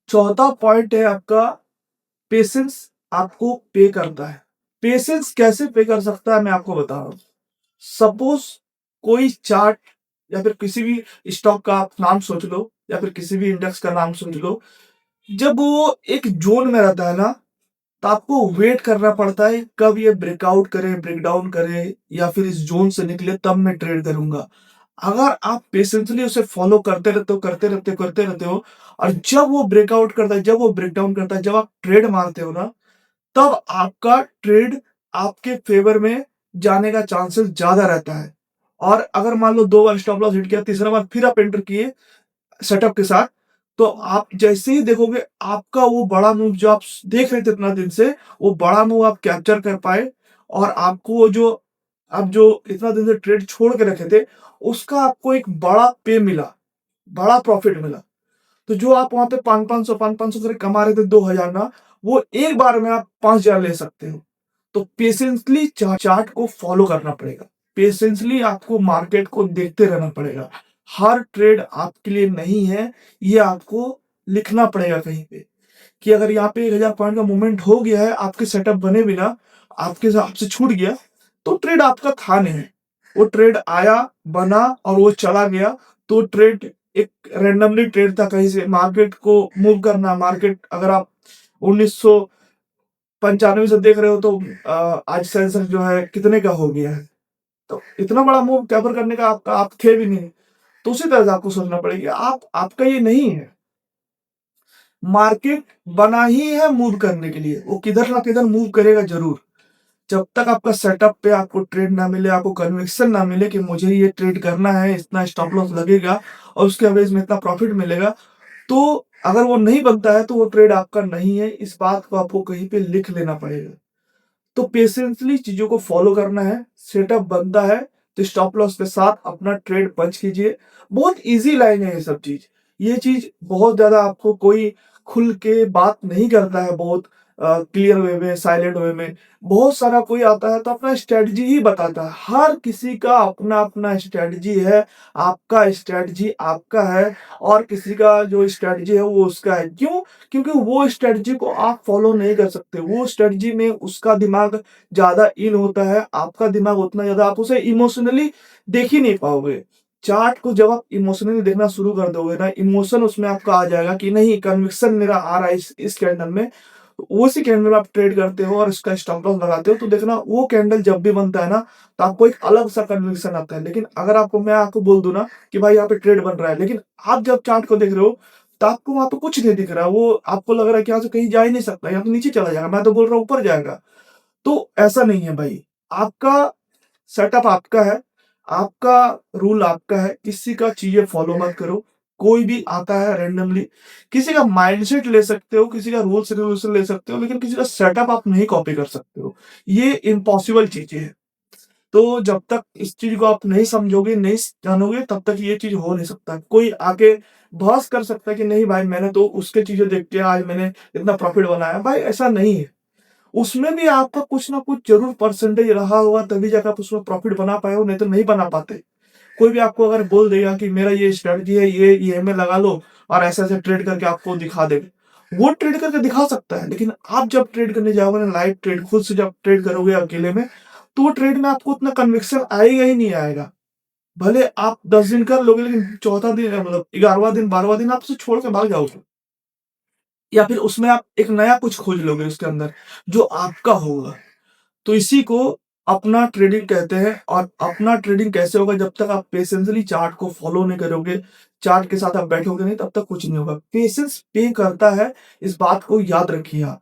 चौथा पॉइंट है आपका पेशेंस आपको पे करता है। पेशेंस कैसे पे कर सकता है मैं आपको बता रहा हूँ। सपोज कोई चार्ट या फिर किसी भी स्टॉक का आप नाम सोच लो या फिर किसी भी इंडेक्स का नाम सोच लो। जब वो एक जोन में रहता है ना, तो आपको वेट करना पड़ता है कब ये ब्रेकआउट करे, ब्रेकडाउन करे या फिर इस जोन से निकले तब मैं ट्रेड करूँगा। अगर आप पेशेंसली उसे फॉलो करते रहते हो, करते रहते हो, करते रहते हो और जब वो ब्रेकआउट करता है, जब वो ब्रेकडाउन करता है, जब आप ट्रेड मारते हो ना, तब आपका ट्रेड आपके फेवर में जाने का चांसेस ज़्यादा रहता है। और अगर मान लो 2 बार स्टॉप लॉस हिट किया, तीसरा बार फिर आप एंटर किए सेटअप के साथ, तो आप जैसे ही देखोगे आपका वो बड़ा मूव जो आप देख रहे थे इतना दिन से, वो बड़ा मूव आप कैप्चर कर पाए और आपको वो जो आप जो इतना दिन से ट्रेड छोड़ के रखे थे, उसका आपको एक बड़ा पे मिला, बड़ा प्रॉफिट मिला। तो जो आप वहाँ पे 500-500 500-500 करके कमा रहे थे 2000 ना, वो एक बार में आप 5000 ले सकते हो। तो पेशेंसली चार्ट को फॉलो करना पड़ेगा। पेशेंसली आपको मार्केट को देखते रहना पड़ेगा। हर ट्रेड आपके लिए नहीं है, ये आपको लिखना पड़ेगा कहीं पे कि अगर यहाँ पे 1000 पॉइंट का मूवमेंट हो गया है, आपके सेटअप बने बिना, आपके हिसाब से छूट गया, तो ट्रेड आपका था नहीं। वो ट्रेड आया, बना और वो चला गया, तो ट्रेड एक रैंडमली ट्रेड था कहीं से मार्केट को मूव करना। मार्केट अगर आप 1995 से देख रहे हो तो आज सेंसेक्स जो है कितने का हो गया है। तो इतना बड़ा मूव कवर करने का आपका आप थे भी नहीं। तो उसी तरह से आपको सोचना पड़ेगा आप आपका ये नहीं है। मार्केट बना ही है मूव करने के लिए, वो किधर ना किधर मूव करेगा जरूर। जब तक आपका सेटअप पे आपको ट्रेड ना मिले, आपको कन्विक्शन ना मिले कि मुझे ये ट्रेड करना है, इतना स्टॉप लॉस लगेगा और उसके एवरेज में इतना प्रॉफिट मिलेगा, तो अगर वो नहीं बनता है तो वो ट्रेड आपका नहीं है। इस बात को आपको कहीं पे लिख लेना पड़ेगा। तो पेशेंसली चीजों को फॉलो करना है। सेटअप बनता है तो स्टॉप लॉस के साथ अपना ट्रेड पंच कीजिए। बहुत इजी लाइन है ये सब चीज। ये चीज बहुत ज्यादा आपको कोई खुल के बात नहीं करता है, बहुत क्लियर वे में, साइलेंट वे में। बहुत सारा कोई आता है तो अपना स्ट्रेटजी ही बताता है। हर किसी का अपना अपना स्ट्रेटजी है। आपका स्ट्रेटजी आपका है और किसी का जो स्ट्रेटजी है वो उसका है। क्यों? क्योंकि वो स्ट्रेटजी को आप फॉलो नहीं कर सकते। वो स्ट्रेटजी में उसका दिमाग ज्यादा इन होता है, आपका दिमाग उतना ज्यादा, आप उसे इमोशनली देख ही नहीं पाओगे। चार्ट को जब आप इमोशनली देखना शुरू कर दोगे ना, इमोशन उसमें आपका आ जाएगा कि नहीं, कन्विक्शन मेरा आ रहा है इस कैंडल में, तो उसी कैंडल में आप ट्रेड करते हो और इसका स्टॉप लॉस लगाते हो, तो देखना वो कैंडल जब भी बनता है ना, तो आपको एक अलग सा कन्विक्शन आता है। लेकिन अगर आपको मैं आपको बोल दूं ना कि भाई यहाँ पे ट्रेड बन रहा है, लेकिन आप जब चार्ट को देख रहे हो तो आपको वहां पे कुछ नहीं दिख रहा, वो आपको लग रहा है कि यहाँ से कहीं जा ही नहीं सकता, यहाँ तो नीचे चला जाएगा, मैं तो बोल रहा हूँ ऊपर जाएगा। तो ऐसा नहीं है भाई। आपका सेटअप आपका है, आपका रूल आपका है, किसी का चीजें फॉलो मत करो। कोई भी आता है रैंडमली, किसी का माइंडसेट ले सकते हो, किसी का रूल्स रेगुलेशन ले सकते हो, लेकिन किसी का सेटअप आप नहीं कॉपी कर सकते हो। ये इम्पॉसिबल चीजें हैं। तो जब तक इस चीज को आप नहीं समझोगे, नहीं जानोगे, तब तक ये चीज हो नहीं सकता। कोई आके बहस कर सकता है कि नहीं भाई मैंने तो उसके चीजें देख के आज मैंने इतना प्रॉफिट बनाया। भाई ऐसा नहीं है। उसमें भी आपका कुछ ना कुछ जरूर परसेंटेज रहा होगा, तभी जाकर आप उसमें प्रॉफिट बना पाए हो, नहीं तो नहीं बना पाते। कोई भी आपको अगर बोल देगा कि मेरा ये स्ट्रेटजी है, ये में लगा लो और ऐसे ऐसे ट्रेड करके आपको दिखा देगा, वो ट्रेड करके दिखा सकता है। लेकिन आप जब ट्रेड करने जाओगे ना, लाइव ट्रेड खुद से जब ट्रेड करोगे अकेले में, तो वो ट्रेड में आपको उतना कन्विक्शन आएगा ही नहीं आएगा। भले आप 10 दिन कर लोगे, लेकिन चौथा दिन मतलब 11वां दिन 12वां दिन आप उसे छोड़ के भाग जाओगे, या फिर उसमें आप एक नया कुछ खोज लोगे उसके अंदर जो आपका होगा। तो इसी को अपना ट्रेडिंग कहते हैं। और अपना ट्रेडिंग कैसे होगा? जब तक आप पेशेंसली चार्ट को फॉलो नहीं करोगे, चार्ट के साथ आप बैठोगे नहीं, तब तक कुछ नहीं होगा। पेशेंस पे करता है, इस बात को याद रखिए आप।